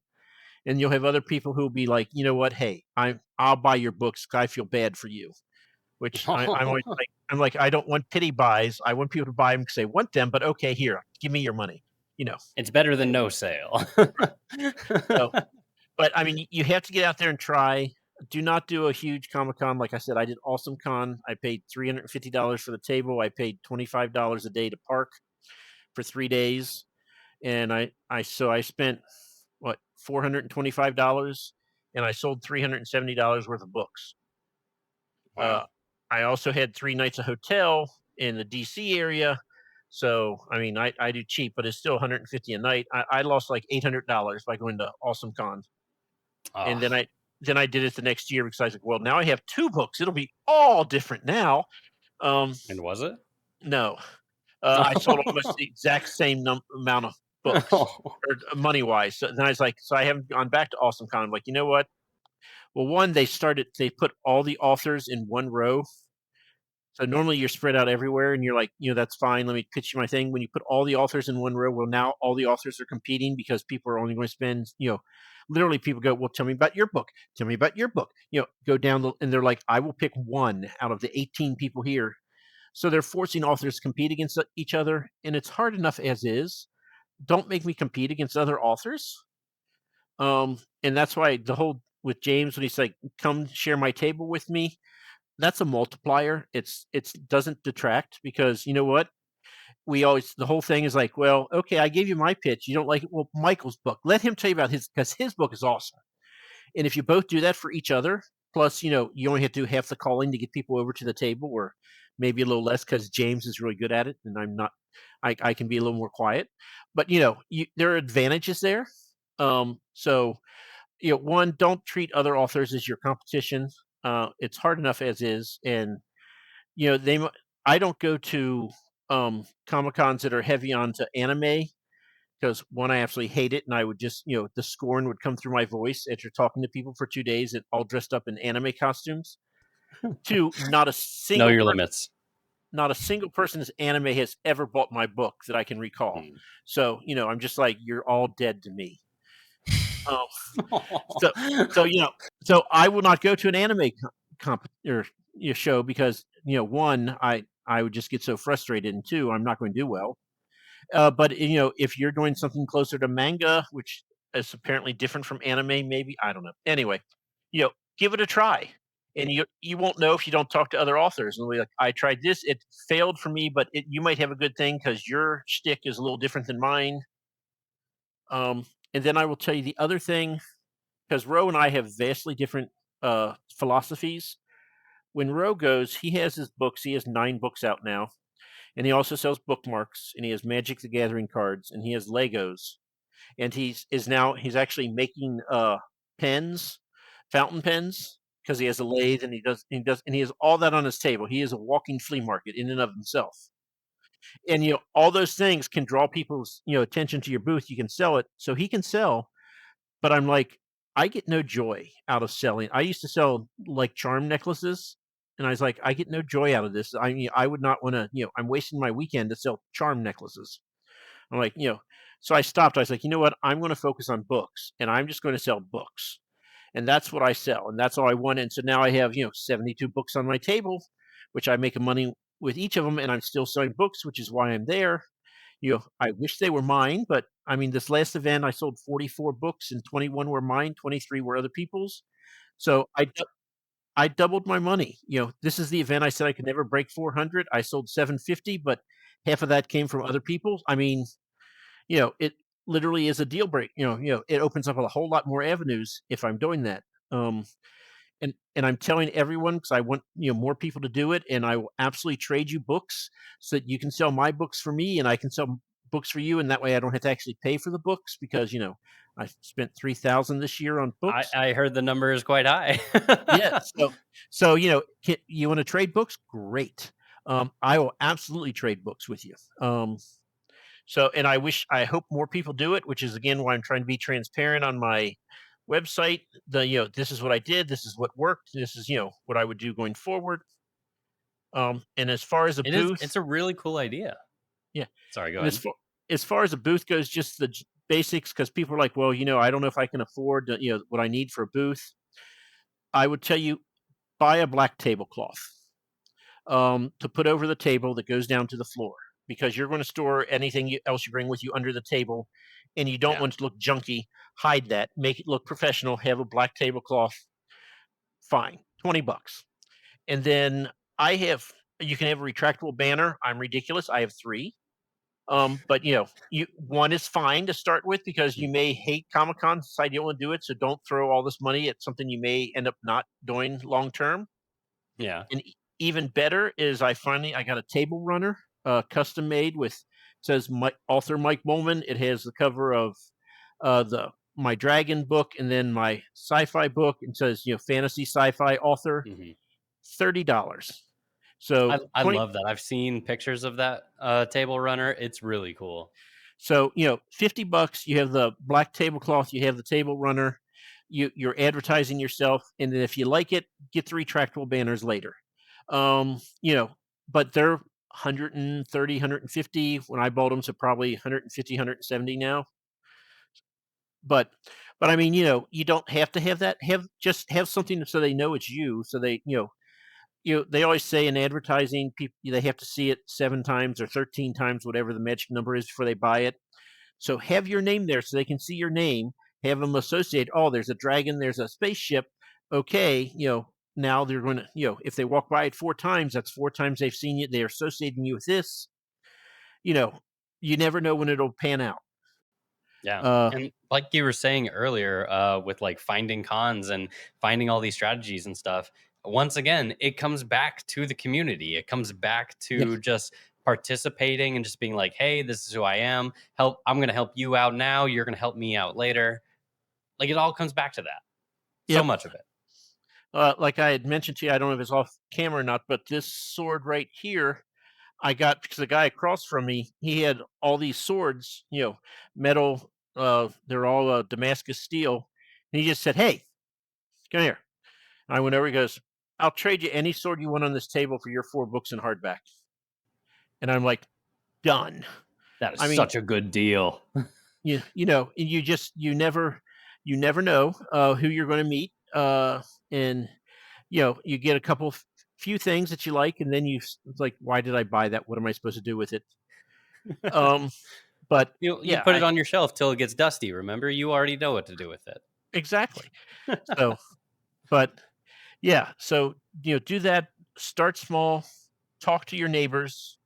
And you'll have other people who'll be like, you know what, hey, I'll buy your books. I feel bad for you. Which I'm always like, I don't want pity buys. I want people to buy them because they want them. But okay, here, give me your money. It's better than no sale. So, but I mean, you have to get out there and try. Do not do a huge Comic Con. Like I said, I did Awesome Con. I paid $350 for the table. I paid $25 a day to park for 3 days, and I spent what $425, and I sold $370 worth of books. Wow. I also had 3 nights of hotel in the DC area. So, I mean, I do cheap, but it's still 150 a night. I lost like $800 by going to Awesome Con. And Oh, then I did it the next year because I was like, well, now I have 2 books. It'll be all different now. Um, and was it? no, I sold almost the exact same amount of books Oh, or money wise. So then I was like, so I haven't gone back to Awesome Con. I'm like, you know what? Well, one, they put all the authors in one row. So normally you're spread out everywhere and you're like, that's fine. Let me pitch you my thing. When you put all the authors in one row, well, now all the authors are competing because people are only going to spend, literally people go, well, tell me about your book. Tell me about your book. Go down and they're like, I will pick one out of the 18 people here. So they're forcing authors to compete against each other. And it's hard enough as is. Don't make me compete against other authors. And that's why the whole with James, when he's like, come share my table with me, that's a multiplier. It's doesn't detract because you know what? The whole thing is like, well, okay, I gave you my pitch. You don't like it. Well, Michael's book. Let him tell you about his because his book is awesome. And if you both do that for each other, plus, you only have to do half the calling to get people over to the table, or maybe a little less because James is really good at it, and I'm not. I can be a little more quiet, but there are advantages there. So one, don't treat other authors as your competition. It's hard enough as is, and you know they. I don't go to Comic Cons that are heavy onto anime because one, I absolutely hate it, and I would just the scorn would come through my voice after talking to people for 2 days and all dressed up in anime costumes. Two, know your limits. not a single person's anime has ever bought my book that I can recall. Hmm. So I'm just like, you're all dead to me. Um, so so so I will not go to an anime comp or show because one, I would just get so frustrated, and two, I'm not going to do well. But if you're doing something closer to manga, which is apparently different from anime, maybe I don't know. Anyway, give it a try, and you won't know if you don't talk to other authors. And be like, I tried this, it failed for me, but you might have a good thing because your shtick is a little different than mine. And then I will tell you the other thing because Ro and I have vastly different philosophies. When Ro goes, he has his books. He has 9 books out now, and he also sells bookmarks, and he has Magic the Gathering cards, and he has Legos, and he's actually making pens, fountain pens, because he has a lathe, and and he has all that on his table. He is a walking flea market in and of himself, and all those things can draw people's attention to your booth. You can sell it, so he can sell. But I'm like, I get no joy out of selling. I used to sell like charm necklaces, and I was like, I get no joy out of this. I mean, I would not want to, I'm wasting my weekend to sell charm necklaces. I'm like, so I stopped. I was like, you know what? I'm going to focus on books, and I'm just going to sell books, and that's what I sell, and that's all I want. And so now I have 72 books on my table, which I make a money with each of them, and I'm still selling books, which is why I'm there. I wish they were mine, but I mean, this last event I sold 44 books, and 21 were mine, 23 were other people's. So I doubled my money. This is the event I said I could never break 400. I sold 750, but half of that came from other people. I mean, it literally is a deal break. It opens up a whole lot more avenues if I'm doing that. Um, and I'm telling everyone because I want more people to do it, and I will absolutely trade you books so that you can sell my books for me, and I can sell books for you, and that way I don't have to actually pay for the books because I spent 3,000 this year on books. I heard the number is quite high. Yeah, so you want to trade books? Great. I will absolutely trade books with you. And I hope more people do it, which is again why I'm trying to be transparent on my website. This is what I did, this is what worked, this is, what I would do going forward. And as far as a It's booth, a really cool idea. yeah. Sorry, go And ahead. as far as a booth goes, just the basics, because people are like, well, I don't know if I can afford, what I need for a booth. I would tell you, buy a black tablecloth. To put over the table that goes down to the floor because you're going to store anything else you bring with you under the table and you don't Yeah. want it to look junky. Hide that, make it look professional, have a black tablecloth. Fine, $20. And then you can have a retractable banner. I'm ridiculous. I have three. But one is fine to start with because you may hate Comic Con, decide you don't want to do it. So don't throw all this money at something you may end up not doing long term. Yeah. And even better is I got a table runner, custom made with says author Mike Mollman. It has the cover of the my dragon book and then my sci-fi book and says fantasy sci-fi author. Mhm. $30. So I 20. love that. I've seen pictures of that table runner. It's really cool. So $50. You have the black tablecloth. You have the table runner. You're advertising yourself, and then if you like it, get the retractable banners later. Um, you know, but they're 130, 150 when I bought them, so probably 150, 170 now. But I mean, you don't have to have that. Have something so they know it's you. So they, they always say in advertising, people they have to see it 7 times or 13 times, whatever the magic number is, before they buy it. So have your name there so they can see your name. Have them associate. Oh, there's a dragon. There's a spaceship. Okay, now they're going to, if they walk by it 4 times, that's 4 times they've seen you. They're associating you with this. You know, you never know when it'll pan out. Yeah. Uh, And like you were saying earlier, with like finding cons and finding all these strategies and stuff, once again, it comes back to the community. It comes back yeah, to just participating and just being like, hey, this is who I am. I'm going to help you out now. You're going to help me out later. Like it all comes back to that. So yep. much of it. Like I had mentioned to you, I don't know if it's off camera or not, but this sword right here, I got because the guy across from me, he had all these swords, metal. They're all Damascus steel, and he just said, "Hey, come here." And I went over. He goes, "I'll trade you any sword you want on this table for your 4 books in hardback." And I'm like, "Done." That is I mean, such a good deal. you never know who you're going to meet, and you get a few things that you like, and then it's like, why did I buy that? What am I supposed to do with it? Um, but You yeah, put it on your shelf till it gets dusty. Remember, you already know what to do with it. exactly. So, but yeah, so do that. Start small. Talk to your neighbors.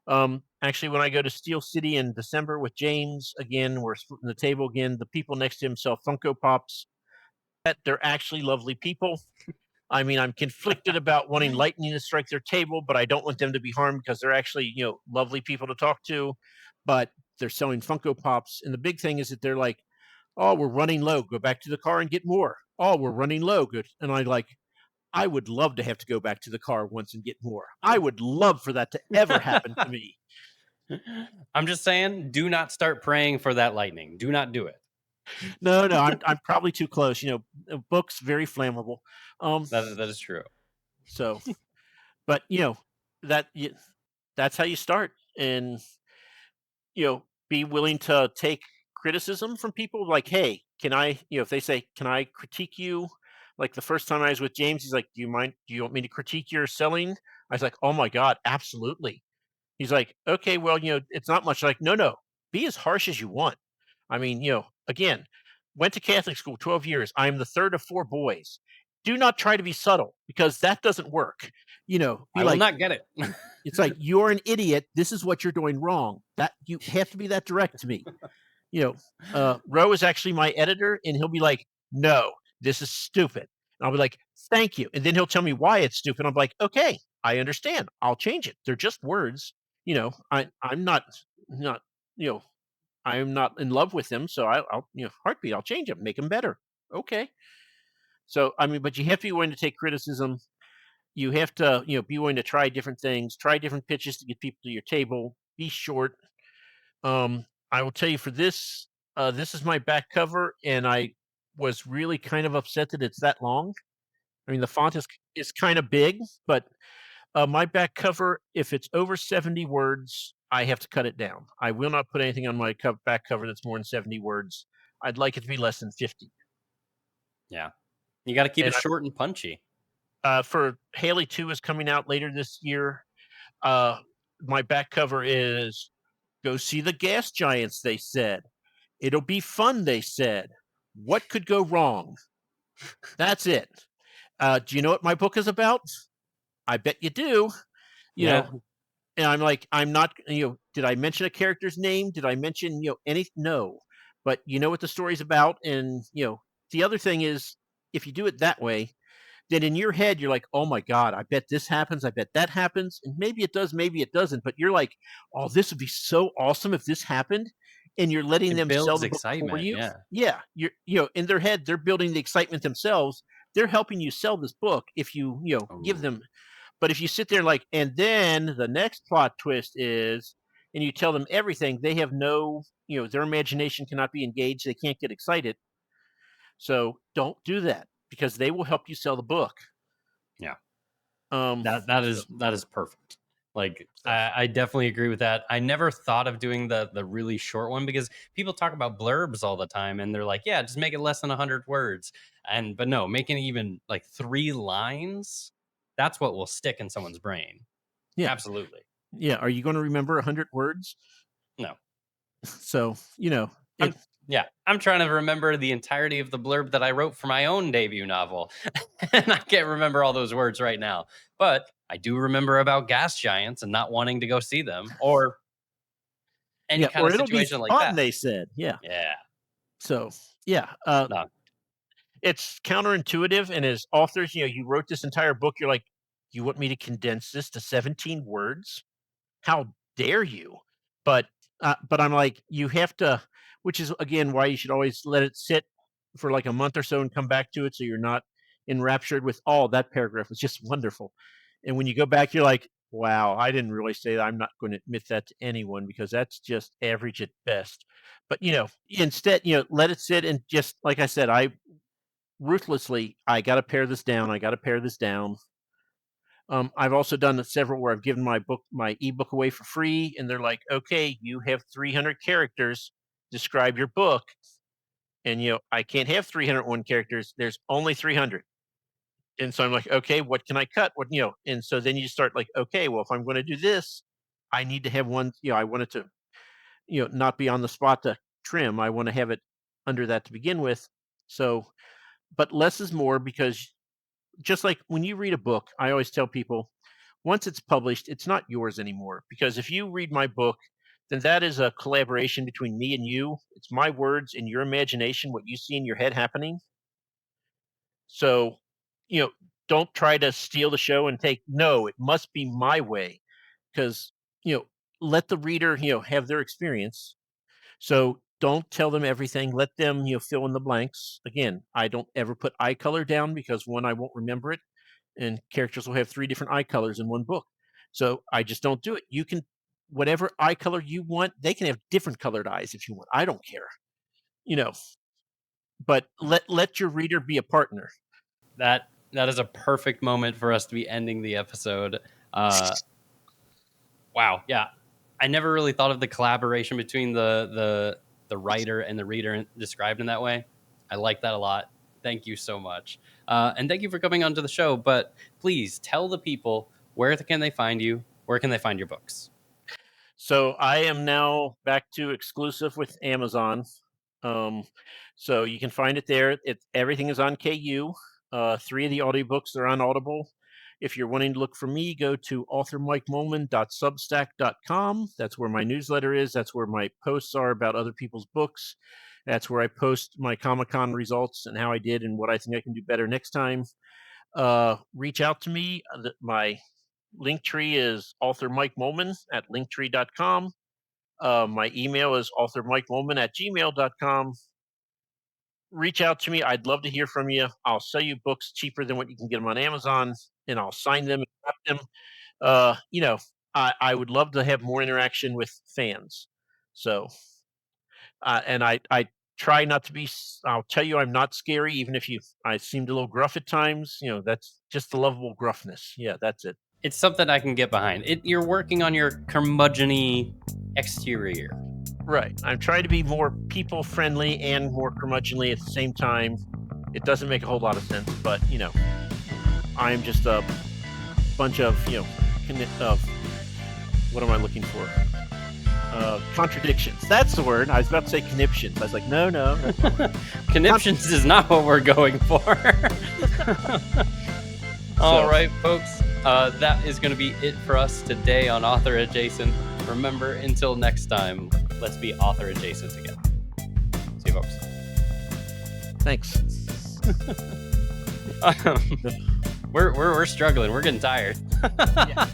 Actually, when I go to Steel City in December with James again, we're splitting the table again. The people next to him sell Funko Pops. That they're actually lovely people. I mean, I'm conflicted about wanting lightning to strike their table, but I don't want them to be harmed because they're actually, lovely people to talk to. But they're selling Funko Pops, and the big thing is that they're like, "Oh, we're running low. Go back to the car and get more." "Oh, we're running low. Good." And I would love to have to go back to the car once and get more. I would love for that to ever happen to me. I'm just saying, do not start praying for that lightning. Do not do it. No, no, I'm probably too close. A book's very flammable. Um, That is true. so, but that y- that's how you start, and be willing to take criticism from people. Like, hey, can I? If they say, can I critique you? Like the first time I was with James, he's like, do you mind? Do you want me to critique your selling? I was like, oh my god, absolutely. He's like, okay, well, it's not much. Like, no, no, be as harsh as you want. I mean, again, went to Catholic school 12 years. I'm the third of four boys. Do not try to be subtle because that doesn't work. Be I will like, not get it. it's like, you're an idiot. This is what you're doing wrong. That you have to be that direct to me. Roe is actually my editor, and he'll be like, no, this is stupid. And I'll be like, thank you. And then he'll tell me why it's stupid. I'm like, okay, I understand. I'll change it. They're just words. I'm not, you know, I'm not in love with them. So I'll heartbeat, I'll change them, make them better. Okay. So, I mean, but you have to be willing to take criticism. You have to, be willing to try different things, try different pitches to get people to your table, be short. I will tell you for this is my back cover, and I was really kind of upset that it's that long. I mean, the font is kind of big, but my back cover, if it's over 70 words, I have to cut it down. I will not put anything on my back cover that's more than 70 words. I'd like it to be less than 50. Yeah. You got to keep it And short and punchy. for Haley 2 is coming out later this year. Uh, my back cover is go see the gas giants, they said. It'll be fun, they said. What could go wrong? That's it. Do you know what my book is about? I bet you do. You Yeah. know, and I'm like, I'm not, did I mention a character's name? Did I mention, any? No. But you know what the story's about. And, the other thing is, if you do it that way, then in your head, you're like, oh my God, I bet this happens. I bet that happens. And maybe it does, maybe it doesn't. But you're like, oh, this would be so awesome if this happened. And you're letting It them sell builds the book for excitement. you. Yeah. Yeah. In their head, they're building the excitement themselves. They're helping you sell this book if you, give Ooh. them. But if you sit there like, and then the next plot twist is, and you tell them everything, they have no, their imagination cannot be engaged. They can't get excited. So don't do that because they will help you sell the book. Yeah. Um, That is perfect. Like so, I definitely agree with that. I never thought of doing the really short one because people talk about blurbs all the time and they're like, yeah, just make it less than 100 words. But no, making it even like 3 lines, that's what will stick in someone's brain. yeah, Absolutely. yeah. Are you going to remember 100 words? No. So I'm yeah, I'm trying to remember the entirety of the blurb that I wrote for my own debut novel. And I can't remember all those words right now. But I do remember about gas giants and not wanting to go see them or any yeah, kind or of it'll be situation like fun. that. They said, yeah. Yeah. So yeah, No. it's counterintuitive. And as authors, you wrote this entire book. You're like, you want me to condense this to 17 words? How dare you? But I'm like, you have to, which is again why you should always let it sit for like a month or so and come back to it, so you're not enraptured with, oh, that paragraph was just wonderful. And when you go back, you're like, wow, I didn't really say that. I'm not going to admit that to anyone because that's just average at best. But instead, let it sit, and just like I said, I ruthlessly, I got to pare this down. I got to pare this down. I've also done several where I've given my ebook away for free, and they're like, "Okay, you have 300 characters. Describe your book." And I can't have 301 characters. There's only 300. And so I'm like, "Okay, what can I cut? What?" And so then you start like, "Okay, well, if I'm going to do this, I need to have one. I want it to, not be on the spot to trim. I want to have it under that to begin with. So, but less is more because just like when you read a book, I always tell people, once it's published, it's not yours anymore. Because if you read my book, then that is a collaboration between me and you. It's my words and your imagination, what you see in your head happening. So, you know, don't try to steal the show and take, no, it must be my way. Because, let the reader, have their experience. So don't tell them everything. Let them, fill in the blanks. Again, I don't ever put eye color down because one, I won't remember it, and characters will have 3 different eye colors in one book. So I just don't do it. You can whatever eye color you want, they can have different colored eyes if you want. I don't care. You know. but let your reader be a partner. That is a perfect moment for us to be ending the episode. Wow, yeah, I never really thought of the collaboration between the writer and the reader described in that way. I like that a lot. Thank you so much, and thank you for coming onto the show. But please tell the people, where can they find you? Where can they find your books? So I am now back to exclusive with Amazon. So you can find it there. Everything is on KU. 3 of the audiobooks are on Audible. If you're wanting to look for me, go to authormikemollman.substack.com. That's where my newsletter is. That's where my posts are about other people's books. That's where I post my Comic-Con results and how I did and what I think I can do better next time. Reach out to me. My Linktree is author Mike Mollman at linktree.com. My email is authormikemollman@gmail.com. Reach out to me. I'd love to hear from you. I'll sell you books cheaper than what you can get them on Amazon, and I'll sign them and wrap them. I would love to have more interaction with fans. So, and I try not to be. I'll tell you, I'm not scary, even if I seemed a little gruff at times. That's just the lovable gruffness. Yeah, that's it. It's something I can get behind. You're working on your curmudgeon-y exterior. Right. I'm trying to be more people-friendly and more curmudgeonly at the same time. It doesn't make a whole lot of sense, but, I'm just a bunch of, what am I looking for? Contradictions. That's the word. I was about to say conniptions. I was like, no. Conniptions is not what we're going for. All right, folks. That is going to be it for us today on Author Adjacent. Remember, until next time, let's be author adjacent together. See you, folks. Thanks. We're struggling. We're getting tired. Yeah.